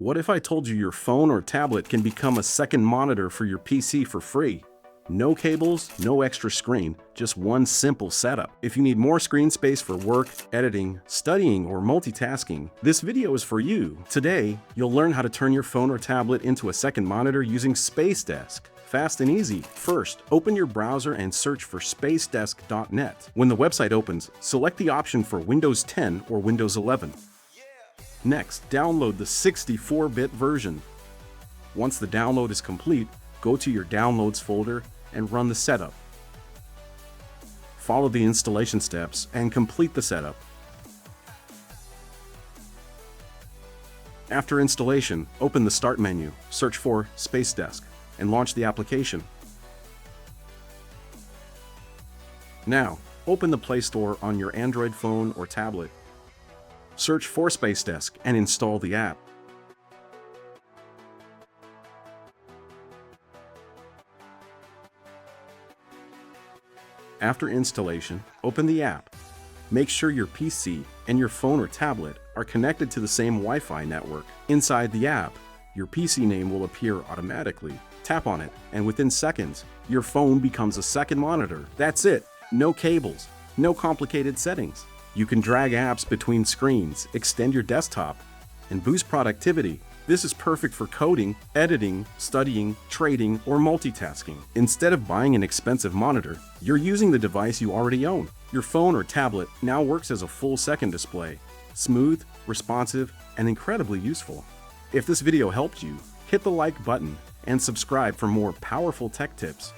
What if I told you your phone or tablet can become a second monitor for your PC for free? No cables, no extra screen, just one simple setup. If you need more screen space for work, editing, studying, or multitasking, this video is for you. Today, you'll learn how to turn your phone or tablet into a second monitor using Spacedesk. Fast and easy. First, open your browser and search for spacedesk.net. When the website opens, select the option for Windows 10 or Windows 11. Next, download the 64-bit version. Once the download is complete, go to your Downloads folder and run the setup. Follow the installation steps and complete the setup. After installation, open the Start menu, search for Spacedesk, and launch the application. Now, open the Play Store on your Android phone or tablet. Search for Spacedesk and install the app. After installation, open the app. Make sure your PC and your phone or tablet are connected to the same Wi-Fi network. Inside the app, your PC name will appear automatically. Tap on it, and within seconds, your phone becomes a second monitor. That's it. No cables, no complicated settings. You can drag apps between screens, extend your desktop, and boost productivity. This is perfect for coding, editing, studying, trading, or multitasking. Instead of buying an expensive monitor, you're using the device you already own. Your phone or tablet now works as a full second display. Smooth, responsive, and incredibly useful. If this video helped you, hit the like button and subscribe for more powerful tech tips.